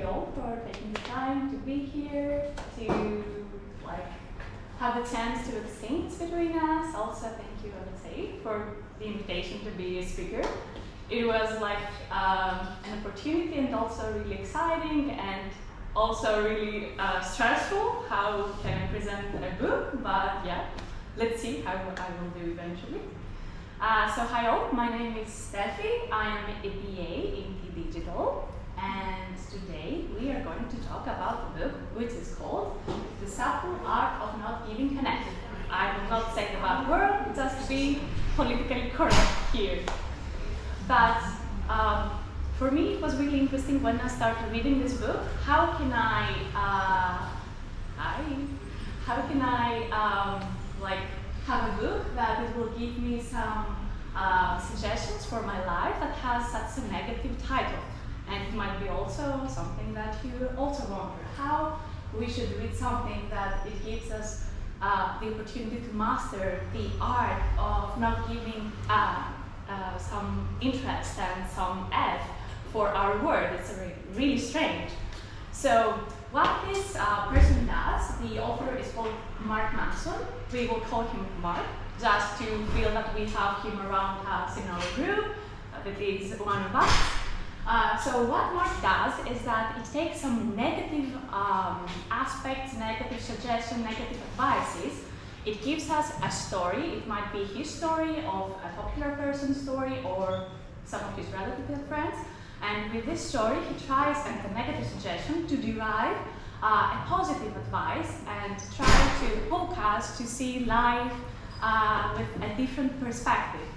all for taking the time to be here, to have the chance to exchange between us. Also, thank you, Alexei, for the invitation to be a speaker. It was an opportunity and also really exciting and also really stressful. How can I present a book? But yeah, let's see how I will do eventually. So hi all, my name is Stefi. I am a BA in Digital, and today we are going to talk about a book which is called The Subtle Art of Not Being Connected. I will not say the bad word, just to be politically correct here. But for me, it was really interesting when I started reading this book. How can I have a book that it will give me some suggestions for my life that has such a negative title? And it might be also something that you also wonder, how we should read something that it gives us the opportunity to master the art of not giving some interest and some F for our word. It's really strange. So what this person does, the author is called Manson. We will call him Mark, just to feel that we have him around us in our group, that is one of us. So what Mark does is that it takes some negative aspects, negative suggestions, negative advices. It gives us a story. It might be his story, of a popular person's story, or some of his relatives and friends. And with this story, he tries, and the negative suggestion, to derive a positive advice and try to poke us to see life with a different perspective.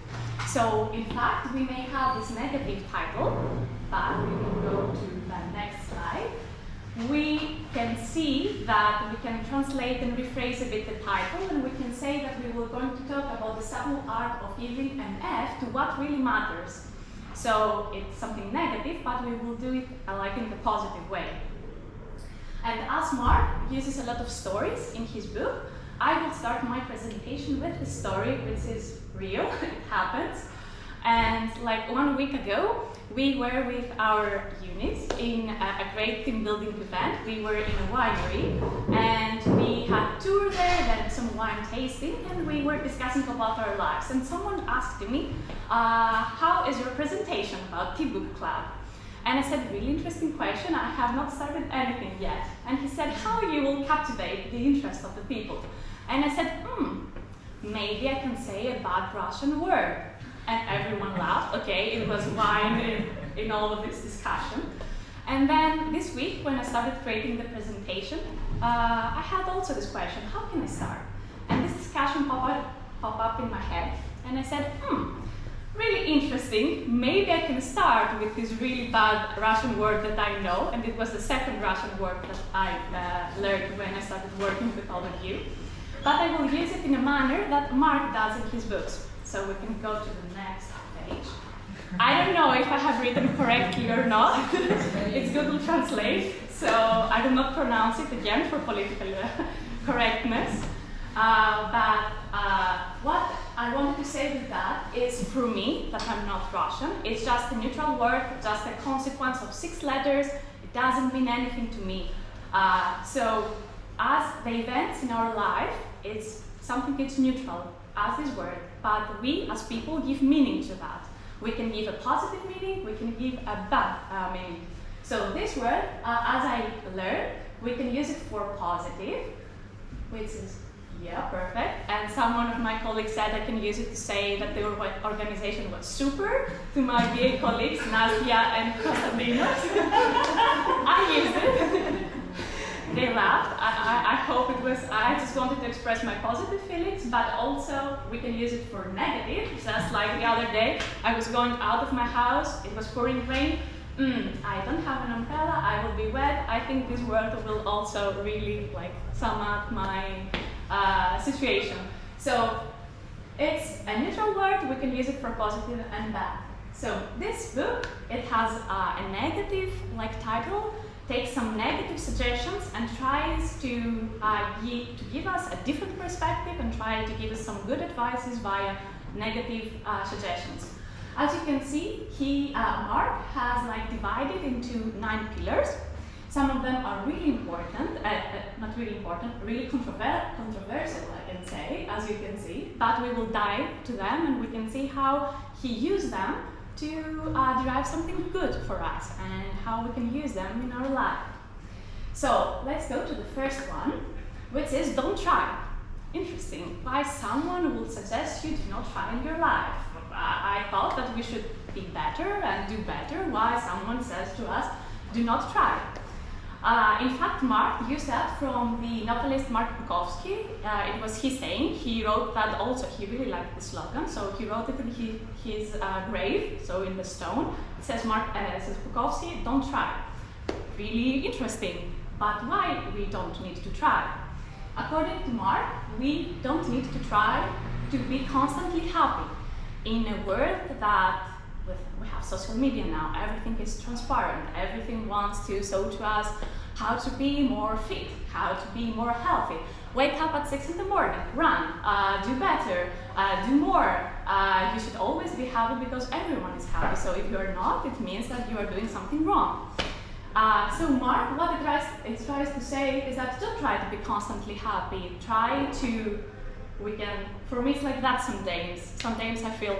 So, in fact, we may have this negative title, but we can go to the next slide. We can see that we can translate and rephrase a bit the title, and we can say that we were going to talk about the subtle art of giving an F to what really matters. So it's something negative, but we will do it in the positive way. And as Mark uses a lot of stories in his book, I will start my presentation with a story which is real, it happens. And 1 week ago, we were with our units in a great team building event. We were in a winery, and we had a tour there, then some wine tasting, and we were discussing about our lives. And someone asked me, how is your presentation about Tea Book Club? And I said, really interesting question, I have not started anything yet. And he said, how you will captivate the interest of the people? And I said, maybe I can say a bad Russian word. And everyone laughed. Okay, it was wine in all of this discussion. And then this week, when I started creating the presentation, I had also this question, how can I start? And this discussion popped up in my head, and I said, really interesting, maybe I can start with this really bad Russian word that I know, and it was the second Russian word that I learned when I started working with all of you. But I will use it in a manner that Mark does in his books. So we can go to the next page. I don't know if I have written correctly or not. It's Google Translate, so I do not pronounce it again for political correctness. But what I wanted to say with that is, for me, that I'm not Russian. It's just a neutral word, just a consequence of 6 letters. It doesn't mean anything to me. So as the events in our life, it's something that's neutral, as this word, but we as people give meaning to that. We can give a positive meaning, we can give a bad meaning. So this word, as I learned, we can use it for positive, which is, yeah, perfect. And someone of my colleagues said I can use it to say that the organization was super, to my BA colleagues, Nastia and Konstantinos. I used it. They laughed. I hope it was, I just wanted to express my positive feelings, but also we can use it for negative. Just like the other day, I was going out of my house, it was pouring rain. I don't have an umbrella, I will be wet. I think this word will also really sum up my situation. So it's a neutral word, we can use it for positive and bad. So this book, it has a negative title, takes some negative suggestions and tries to give us a different perspective and try to give us some good advices via negative suggestions. As you can see, Mark has divided into 9 pillars. Some of them are really important, not really important, really controversial, I can say, as you can see, but we will dive to them and we can see how he used them to derive something good for us and how we can use them in our life. So let's go to the first one, which is don't try. Interesting, why someone will suggest you to not try in your life. I thought that we should be better and do better, why someone says to us, do not try. In fact, Mark used that from the novelist Mark Bukowski. It was his saying. He wrote that also. He really liked the slogan, so he wrote it in his grave, so in the stone. It says, says Bukowski, don't try. Really interesting, but why we don't need to try? According to Mark, we don't need to try to be constantly happy. In a world that we have social media now, everything is transparent, everything wants to show to us how to be more fit, how to be more healthy. Wake up at 6 in the morning, run, do better, do more. You should always be happy because everyone is happy. So if you're not, it means that you are doing something wrong. So Mark, what it tries to say is that don't try to be constantly happy. Try to, for me it's like that some days. Some days I feel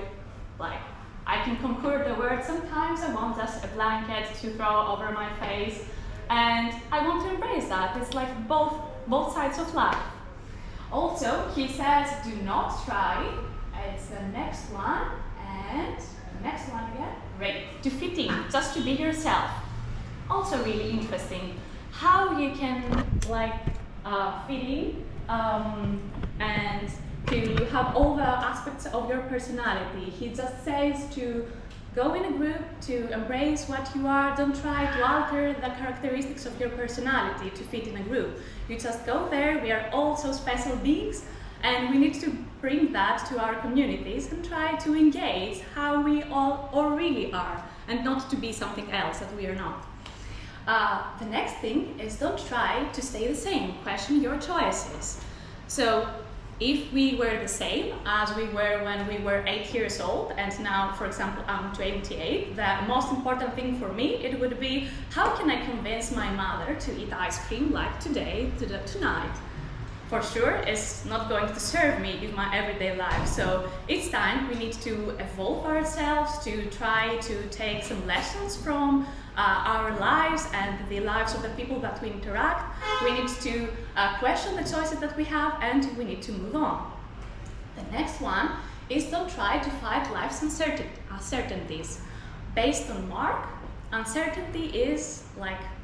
like I can conquer the world. Sometimes I want just a blanket to throw over my face, and I want to embrace that. It's like both sides of life. Also, he says, do not try. It's the next one, and the next one again. Great. To fit in, just to be yourself. Also really interesting how you can fit in and to have all the aspects of your personality. He just says to go in a group, to embrace what you are, don't try to alter the characteristics of your personality to fit in a group. You just go there, we are all so special beings, and we need to bring that to our communities and try to engage how we all really are, and not to be something else that we are not. The next thing is don't try to stay the same, question your choices. So if we were the same as we were when we were 8 years old, and now, for example, I'm 28, the most important thing for me, it would be, how can I convince my mother to eat ice cream like tonight? For sure, it's not going to serve me in my everyday life. So each time we need to evolve ourselves, to try to take some lessons from our lives and the lives of the people that we interact. We need to question the choices that we have, and we need to move on. The next one is don't try to fight life's uncertainties. Based on Mark, uncertainty is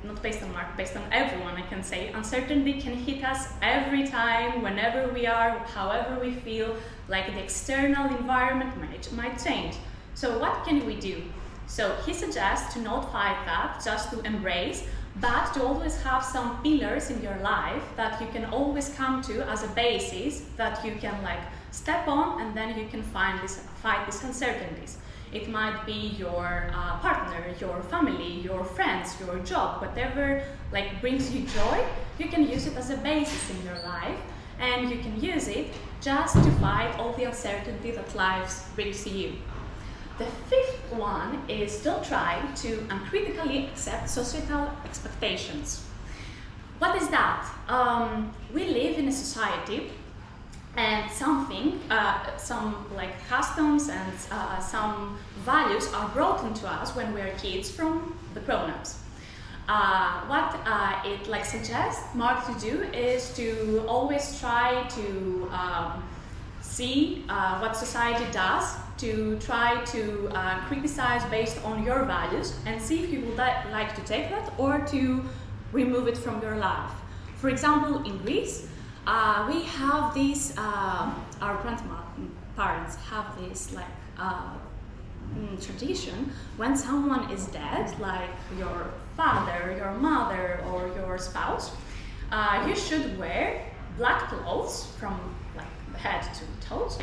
not based on Mark, based on everyone, I can say. Uncertainty can hit us every time, whenever we are, however we feel, like the external environment might change. So what can we do? So he suggests to not fight that, just to embrace, but to always have some pillars in your life that you can always come to as a basis that you can step on, and then you can fight these uncertainties. It might be your partner, your family, your friends, your job, whatever brings you joy. You can use it as a basis in your life, and you can use it just to fight all the uncertainty that life brings to you. The fifth one is don't try to uncritically accept societal expectations. What is that? We live in a society, and some customs and some values are brought into us when we are kids from the grown-ups. What it suggests Mark to do is to always try to see what society does, to try to criticize based on your values and see if you would like to take that or to remove it from your life. For example, in Greece, we have this, our grandparents have this tradition, when someone is dead, like your father, your mother, or your spouse, you should wear black clothes from the head to toes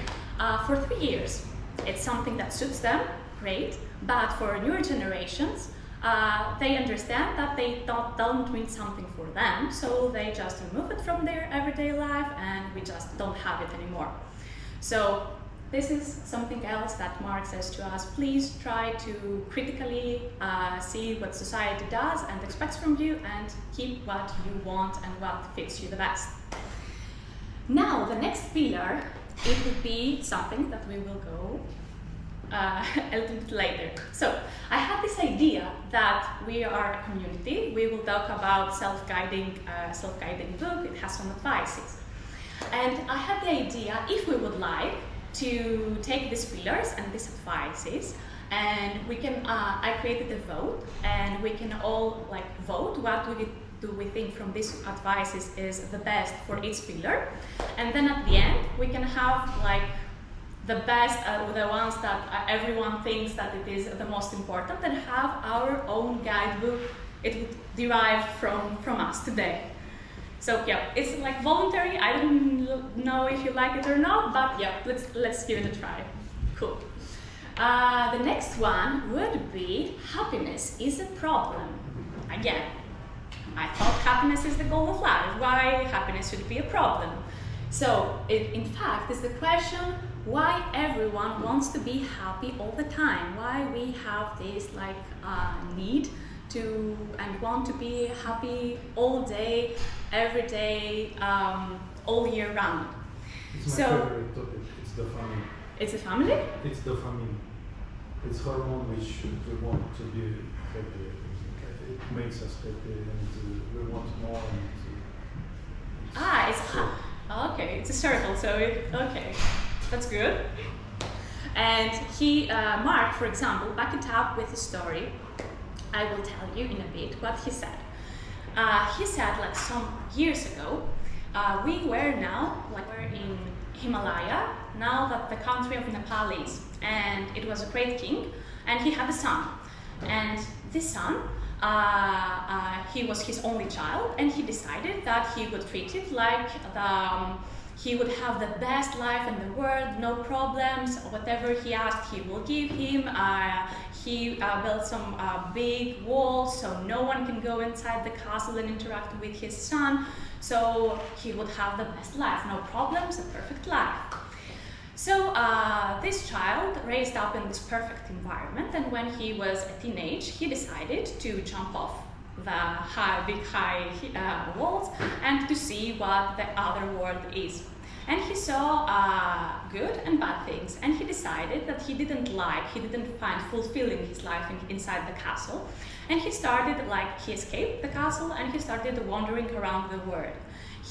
for 3 years. It's something that suits them, great, but for newer generations, they understand that they don't mean something for them, so they just remove it from their everyday life and we just don't have it anymore. So this is something else that Mark says to us. Please try to critically see what society does and expects from you, and keep what you want and what fits you the best. Now, the next pillar, it would be something that we will go a little bit later. So, I had this idea that we are a community. We will talk about self-guiding book. It has some advices. And I had the idea, if we would like, to take these pillars and these advices, and we can, I created a vote, and we can all vote what do we think from these advices is the best for each pillar, and then at the end we can have the best, the ones that everyone thinks that it is the most important, and have our own guidebook. It would derive from us today. So yeah, it's voluntary. I don't know if you like it or not, but yeah, let's give it a try. Cool. The next one would be happiness is a problem. Again, I thought happiness is the goal of life. Why happiness should be a problem? So in fact, it's the question why everyone wants to be happy all the time. Why we have this need to and want to be happy all day, every day, all year round. It's my favorite topic. It's the family. It's a family? It's the family. It's hormone which we want to be happy. It makes us happy, and we want more. Okay. It's a circle. So okay, that's good. And Mark, for example, back it up with a story. I will tell you in a bit what he said. He said some years ago, we were in Himalaya, now that the country of Nepal is, and it was a great king, and he had a son. And this son, he was his only child, and he decided that he would treat it like he would have the best life in the world, no problems, whatever he asked he will give him. He built some big walls so no one can go inside the castle and interact with his son. So he would have the best life, no problems, a perfect life. So this child raised up in this perfect environment, and when he was a teenage, he decided to jump off the big high walls and to see what the other world is. And he saw good and bad things, and he decided that he didn't find fulfilling his life inside the castle. And he started, he escaped the castle and he started wandering around the world.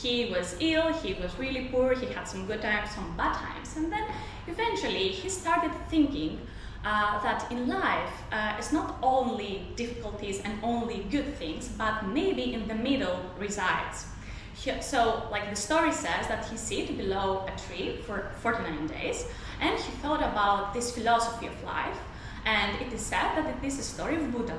He was ill, he was really poor, he had some good times, some bad times. And then eventually he started thinking that in life it's not only difficulties and only good things, but maybe in the middle resides. So, the story says that he sat below a tree for 49 days, and he thought about this philosophy of life, and it is said that it is a story of Buddha.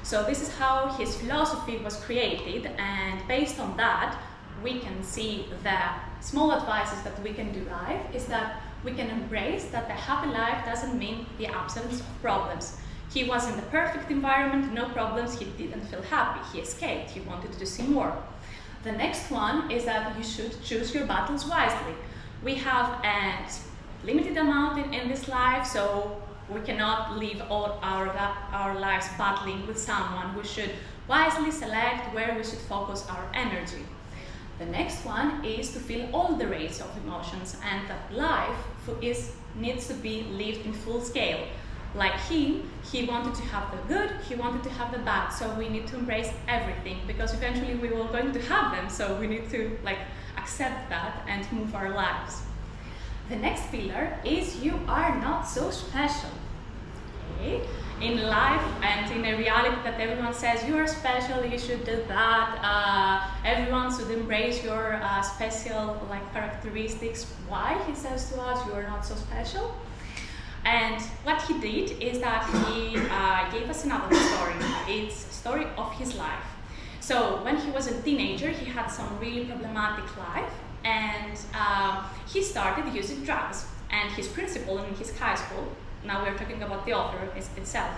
So this is how his philosophy was created, and based on that, we can see the small advices that we can derive is that we can embrace that the happy life doesn't mean the absence of problems. He was in the perfect environment, no problems, he didn't feel happy, he escaped, he wanted to see more. The next one is that you should choose your battles wisely. We have a limited amount in this life, so we cannot live all our lives battling with someone. We should wisely select where we should focus our energy. The next one is to feel all the range of emotions, and that life needs to be lived in full scale. Like he wanted to have the good, he wanted to have the bad, so we need to embrace everything, because eventually we were going to have them, so we need to accept that and move our lives. The next pillar is you are not so special. Okay? In life and in a reality that everyone says you are special, you should do that, everyone should embrace your special characteristics. Why, he says to us, you are not so special? And what he did is that he gave us another story. It's a story of his life. So when he was a teenager, he had some really problematic life, and he started using drugs. And his principal in his high school, now we're talking about the author himself,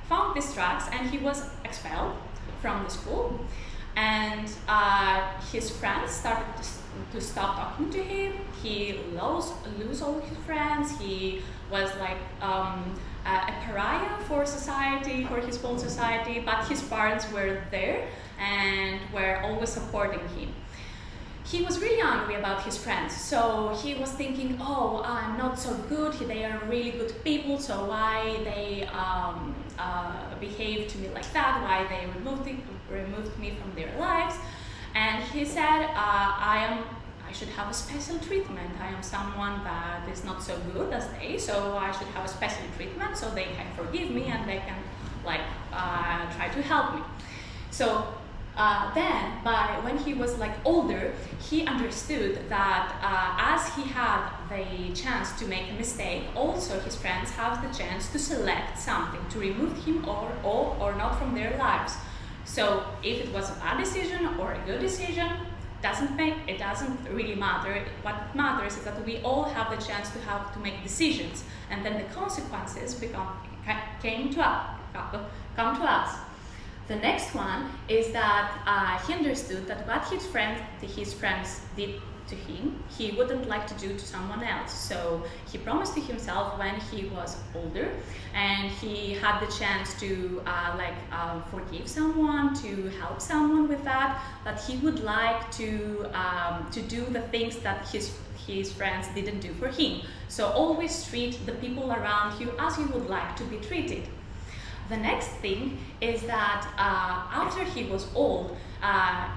found these drugs, and he was expelled from the school. And his friends started to stop talking to him. He lose all his friends. He was like a pariah for society, for his own society, but his parents were there and were always supporting him. He was really angry about his friends, so he was thinking, oh, I'm not so good, they are really good people, so why they behave to me like that, why they removed me from their lives. And he said, I should have a special treatment. I am someone that is not so good as they, so I should have a special treatment so they can forgive me and they can try to help me. So then, when he was older, he understood that as he had the chance to make a mistake, also his friends have the chance to select something, to remove him or not from their lives. So if it was a bad decision or a good decision, it doesn't really matter. What matters is that we all have the chance to make decisions, and then the consequences come to us. The next one is that he understood that what his friends did to him, he wouldn't like to do to someone else. So he promised to himself when he was older and he had the chance to forgive someone, to help someone with that he would like to do the things that his friends didn't do for him. So always treat the people around you as you would like to be treated. The next thing is that after he was old,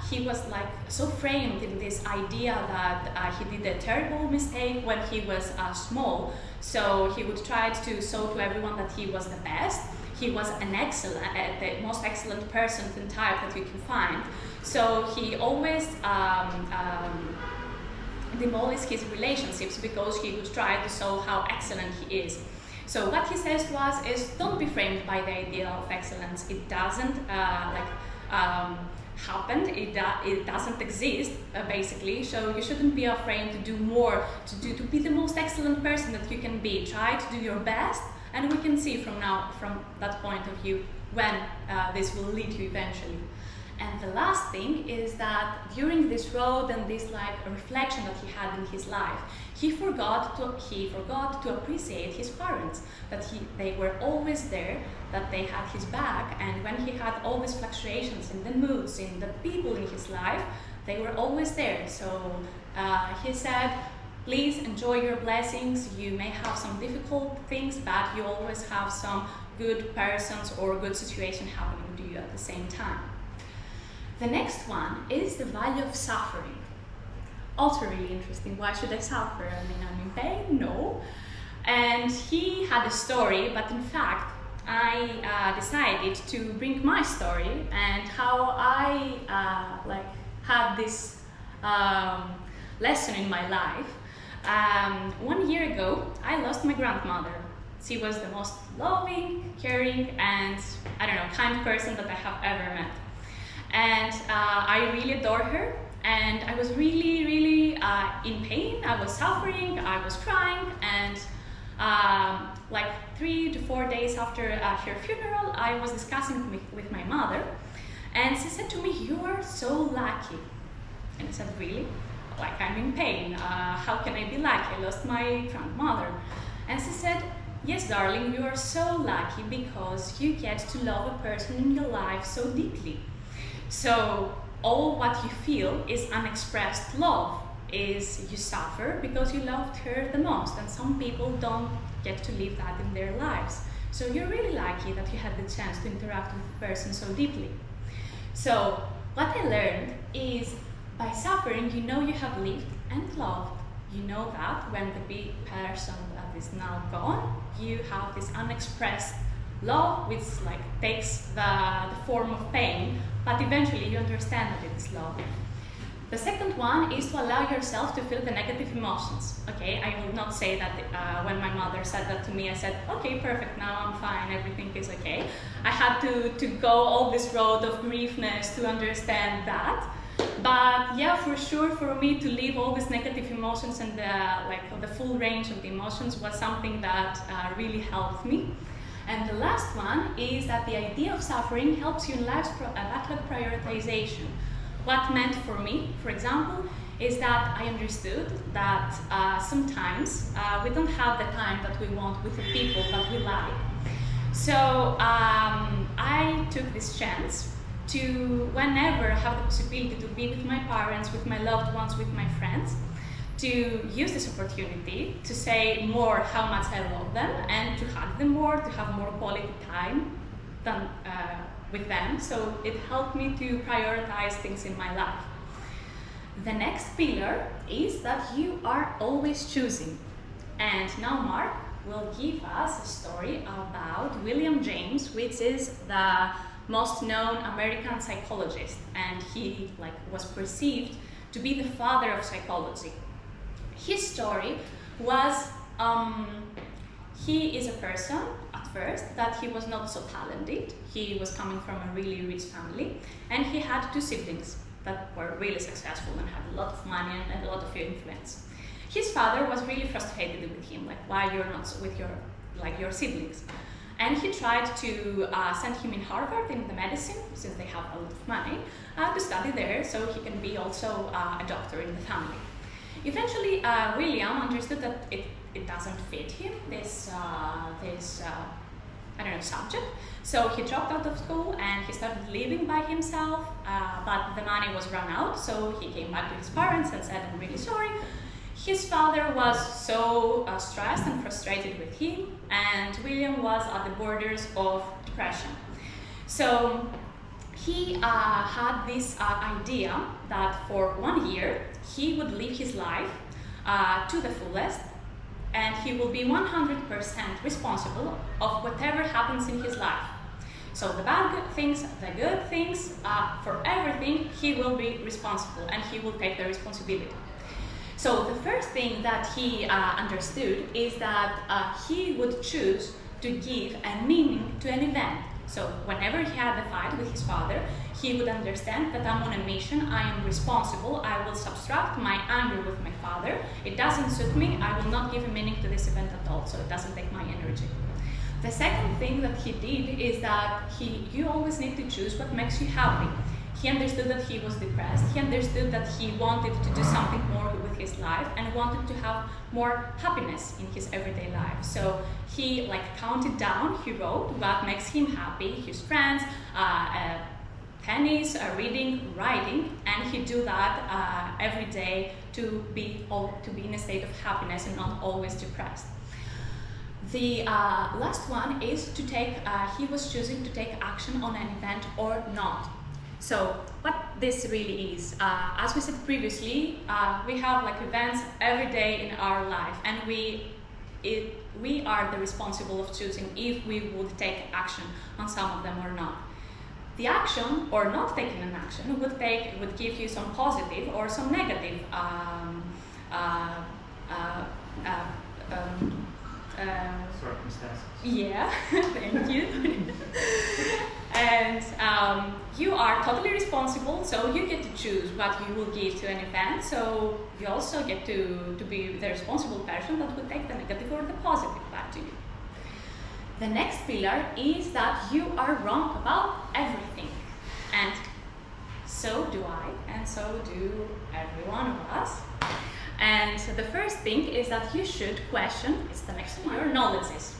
he was so framed in this idea that he did a terrible mistake when he was small. So he would try to show to everyone that he was the best. He was the most excellent person and type that you can find. So he always demolished his relationships because he would try to show how excellent he is. So what he says to us is, don't be framed by the idea of excellence. It doesn't happen. It doesn't exist, basically. So you shouldn't be afraid to do more, to be the most excellent person that you can be. Try to do your best, and we can see from that point of view when this will lead you eventually. And the last thing is that during this road and this reflection that he had in his life, he forgot to appreciate his parents, that they were always there, that they had his back, and when he had all these fluctuations in the moods, in the people in his life, they were always there. So he said, please enjoy your blessings. You may have some difficult things, but you always have some good persons or good situation happening to you at the same time. The next one is the value of suffering. Also really interesting. Why should I suffer? I mean, I'm in pain? No. And he had a story, but in fact, I decided to bring my story and how I had this lesson in my life. 1 year ago, I lost my grandmother. She was the most loving, caring, and kind person that I have ever met. And I really adore her, and I was really, really in pain. I was suffering, I was crying, and 3 to 4 days after her funeral, I was discussing with my mother, and she said to me, "You are so lucky." And I said, "Really? I'm in pain. How can I be lucky? I lost my grandmother." And she said, "Yes, darling, you are so lucky because you get to love a person in your life so deeply. So all what you feel is unexpressed love, is you suffer because you loved her the most, and some people don't get to live that in their lives. So you're really lucky that you had the chance to interact with the person so deeply." So what I learned is, by suffering, you know you have lived and loved. You know that when the person that is now gone, you have this unexpressed love, which takes the form of pain, but eventually you understand that it is love. The second one is to allow yourself to feel the negative emotions. Okay, I will not say that when my mother said that to me, I said, okay, perfect, now I'm fine, everything is okay. I had to go all this road of griefness to understand that. But yeah, for sure, for me to live all these negative emotions and the full range of the emotions was something that really helped me. And the last one is that the idea of suffering helps you in life's backlog prioritization. What meant for me, for example, is that I understood that sometimes we don't have the time that we want with the people that we like. So I took this chance to, whenever I have the possibility to be with my parents, with my loved ones, with my friends, to use this opportunity to say more how much I love them and to hug them more, to have more quality time than with them. So it helped me to prioritize things in my life. The next pillar is that you are always choosing. And now Mark will give us a story about William James, which is the most known American psychologist, and he was perceived to be the father of psychology. His story was, he is a person at first that he was not so talented. He was coming from a really rich family, and he had 2 siblings that were really successful and had a lot of money and a lot of influence. His father was really frustrated with him, why you're not with your siblings. And he tried to send him in Harvard in the medicine, since they have a lot of money, to study there so he can be also a doctor in the family. Eventually, William understood that it doesn't fit him, this subject. So he dropped out of school and he started living by himself, but the money was run out, so he came back to his parents and said, I'm really sorry. His father was so stressed and frustrated with him, and William was at the borders of depression. So he had this idea that for 1 year he would live his life to the fullest, and he will be 100% responsible of whatever happens in his life. So the bad things, the good things, for everything he will be responsible and he will take the responsibility. So the first thing that he understood is that he would choose to give a meaning to an event. So whenever he had a fight with his father, he would understand that I'm on a mission, I am responsible, I will subtract my anger with my father, it doesn't suit me, I will not give a meaning to this event at all, so it doesn't take my energy. The second thing that he did is that you always need to choose what makes you happy. He understood that he was depressed, he understood that he wanted to do something more with his life and wanted to have more happiness in his everyday life. So he counted down, he wrote what makes him happy, his friends, tennis, reading, writing, and he do that every day to be in a state of happiness and not always depressed. The last one is to take, he was choosing to take action on an event or not. So what this really is, as we said previously, we have events every day in our life, and we are the responsible of choosing if we would take action on some of them or not. The action or not taking an action would give you some positive or some negative circumstances. Yeah, thank you. And you are totally responsible, so you get to choose what you will give to an event, so you also get to be the responsible person that will take the negative or the positive back to you. The next pillar is that you are wrong about everything, and so do I, and so do every one of us. And the first thing is that you should question, it's the next one, your knowledges.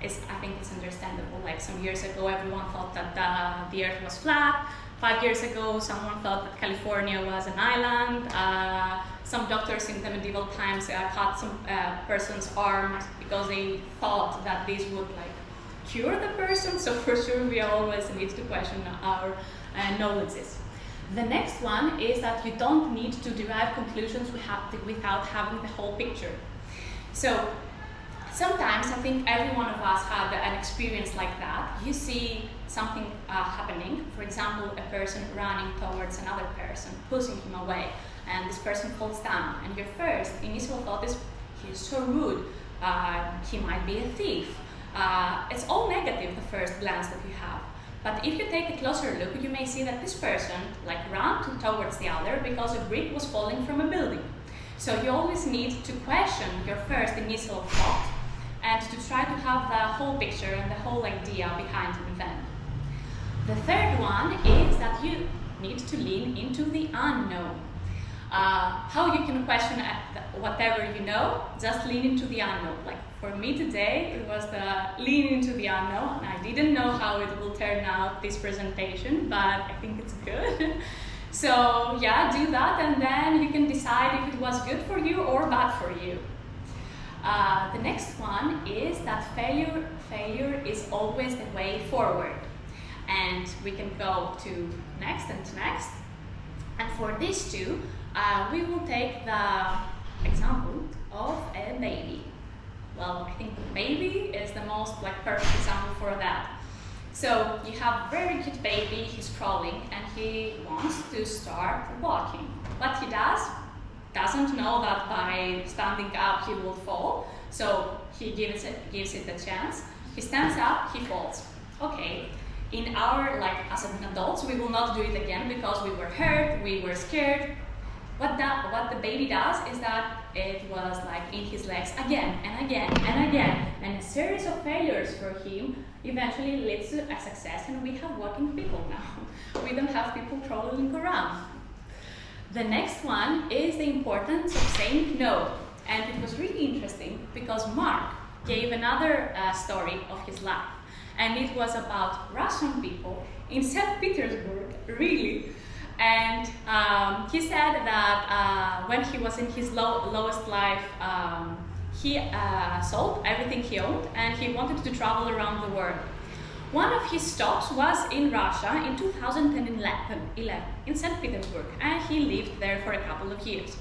I think it's understandable. Some years ago, everyone thought that the Earth was flat. 5 years ago, someone thought that California was an island. Some doctors in the medieval times cut some person's arms because they thought that this would cure the person. So for sure, we always need to question our knowledges. The next one is that you don't need to derive conclusions without having the whole picture. So sometimes I think every one of us had an experience like that. You see something happening, for example, a person running towards another person, pushing him away, and this person falls down, and your first initial thought is, he's so rude, he might be a thief. It's all negative, the first glance that you have. But if you take a closer look, you may see that this person ran towards the other because a brick was falling from a building. So you always need to question your first initial thought and to try to have the whole picture and the whole idea behind an event. The third one is that you need to lean into the unknown. How you can question whatever you know, just lean into the unknown. Like for me today, it was the lean into the unknown. I didn't know how it will turn out, this presentation, but I think it's good. So yeah, do that, and then you can decide if it was good for you or bad for you. The next one is that failure is always the way forward. And we can go to next and to next. And for these two, we will take the example of a baby. Well, I think baby is the most perfect example for that. So you have a very cute baby, he's crawling and he wants to start walking. What he doesn't know that by standing up he will fall, so he gives it a chance. He stands up, he falls. Okay, in our, as adults, we will not do it again because we were hurt, we were scared. What the baby does is that it was in his legs again and again and again, and a series of failures for him eventually leads to a success, and we have walking people now. We don't have people crawling around. The next one is the importance of saying no, and it was really interesting because Mark gave another story of his life, and it was about Russian people in St. Petersburg, really. And he said that when he was in his lowest life, he sold everything he owned and he wanted to travel around the world. One of his stops was in Russia in 2011 in St. Petersburg, and he lived there for a couple of years.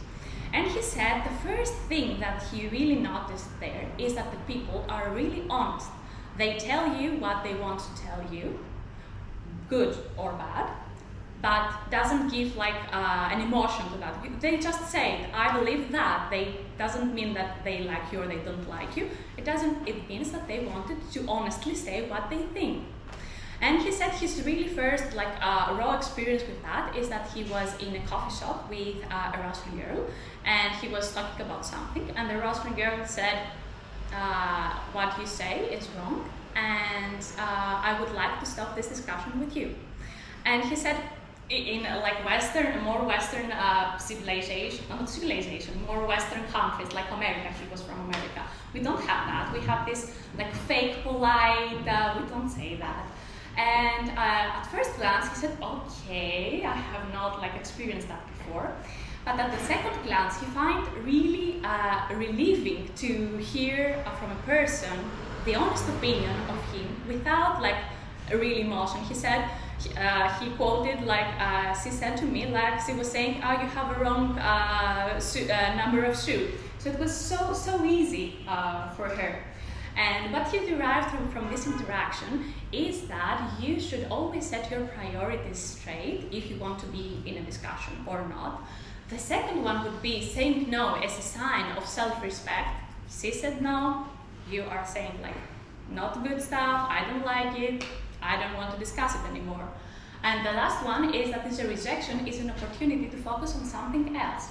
And he said the first thing that he really noticed there is that the people are really honest. They tell you what they want to tell you, good or bad, but doesn't give an emotion to that. They just say, I believe that. They doesn't mean that they like you or they don't like you. It means that they wanted to honestly say what they think. And he said his really first raw experience with that is that he was in a coffee shop with a Russian girl, and he was talking about something, and the Russian girl said, what you say is wrong, and I would like to stop this discussion with you. And he said, in more Western more Western countries like America, he was from America, we don't have that. We have this fake polite, we don't say that. And at first glance he said, okay, I have not experienced that before. But at the second glance he found really relieving to hear from a person the honest opinion of him without a real emotion. He said, he quoted she said to me, she was saying, oh, you have a wrong number of shoe. So it was so easy for her. And what you derived from this interaction is that you should always set your priorities straight if you want to be in a discussion or not. The second one would be saying no as a sign of self-respect. She said no, you are saying not good stuff, I don't like it, I don't want to discuss it anymore. And the last one is that this rejection is an opportunity to focus on something else.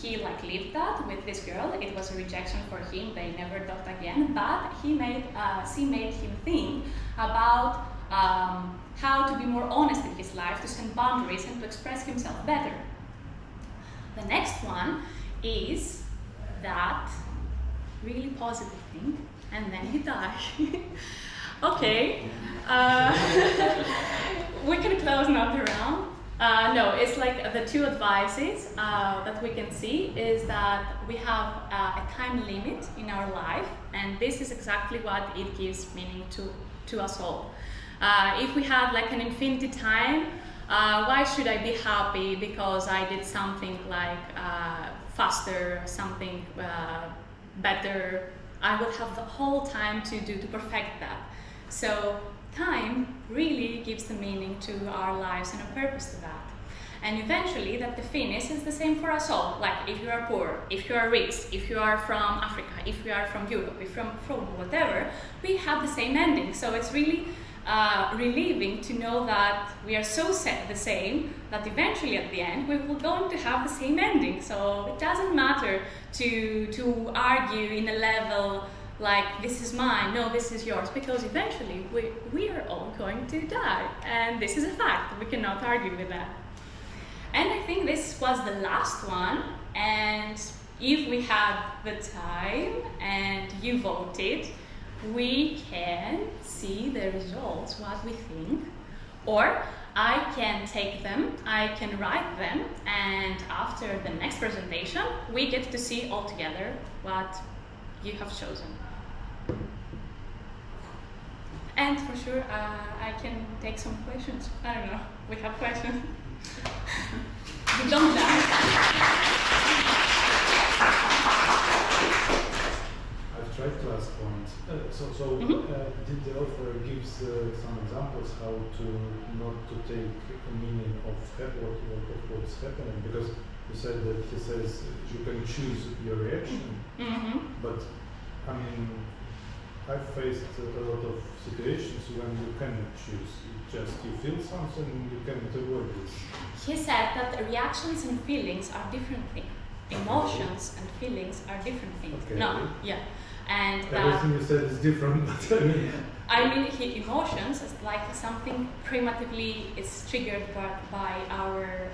He lived that with this girl, it was a rejection for him, they never talked again, but she made him think about how to be more honest in his life, to set boundaries and to express himself better. The next one is that really positive thing, and then he died. Okay, we can close now the round. No, it's the two advices that we can see is that we have a time limit in our life, and this is exactly what it gives meaning to us all. If we have an infinity time, why should I be happy because I did something faster, something better? I would have the whole time to perfect that. So time really gives the meaning to our lives and a purpose to that. And eventually that the finish is the same for us all. If you are poor, if you are rich, if you are from Africa, if you are from Europe, if you are from whatever, we have the same ending. So it's really relieving to know that we are so set the same that eventually at the end we will going to have the same ending. So it doesn't matter to argue in a level like this is mine, no, this is yours, because eventually we are all going to die, and this is a fact. We cannot argue with that. And I think this was the last one, and if we had the time and you voted, we can see the results, what we think, or I can take them, I can write them, and after the next presentation, we get to see all together what you have chosen. And for sure, I can take some questions. I don't know, we have questions. We don't die. I've tried to ask once. Did the author gives some examples how to not to take a meaning of what's happening? Because you said that he says you can choose your reaction, but I mean, I've faced a lot of situations when you cannot choose. Just you feel something, you cannot avoid this. He said that reactions and feelings are different things. Emotions and feelings are different things. Okay. No, yeah. And everything you said is different, but I mean, emotions is like something primitively is triggered by our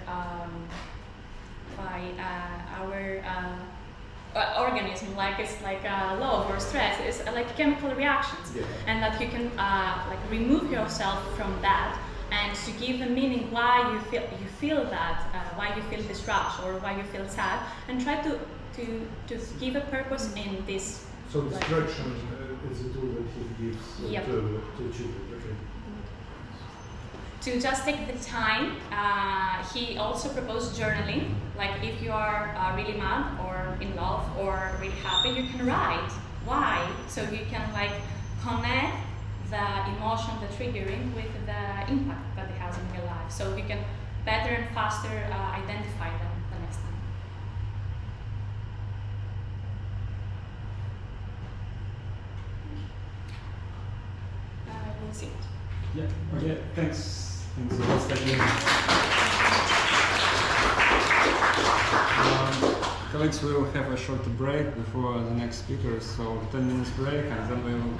organism, like it's like love or stress. It's like chemical reactions, and that you can like remove yourself from that and to give a meaning why you feel that, why you feel this rush or why you feel sad, and try to give a purpose in this. So distraction is a tool that he gives to children. Okay. To just take the time, he also proposed journaling. Like if you are really mad or in love or really happy, you can write. Why? So you can like connect the emotion, the triggering with the impact that it has in your life. So you can better and faster identify them the next time. We'll see. Yeah, thanks. Thanks a lot, Stefi. Colleagues, we will have a short break before the next speaker, so 10 minutes break, and then we will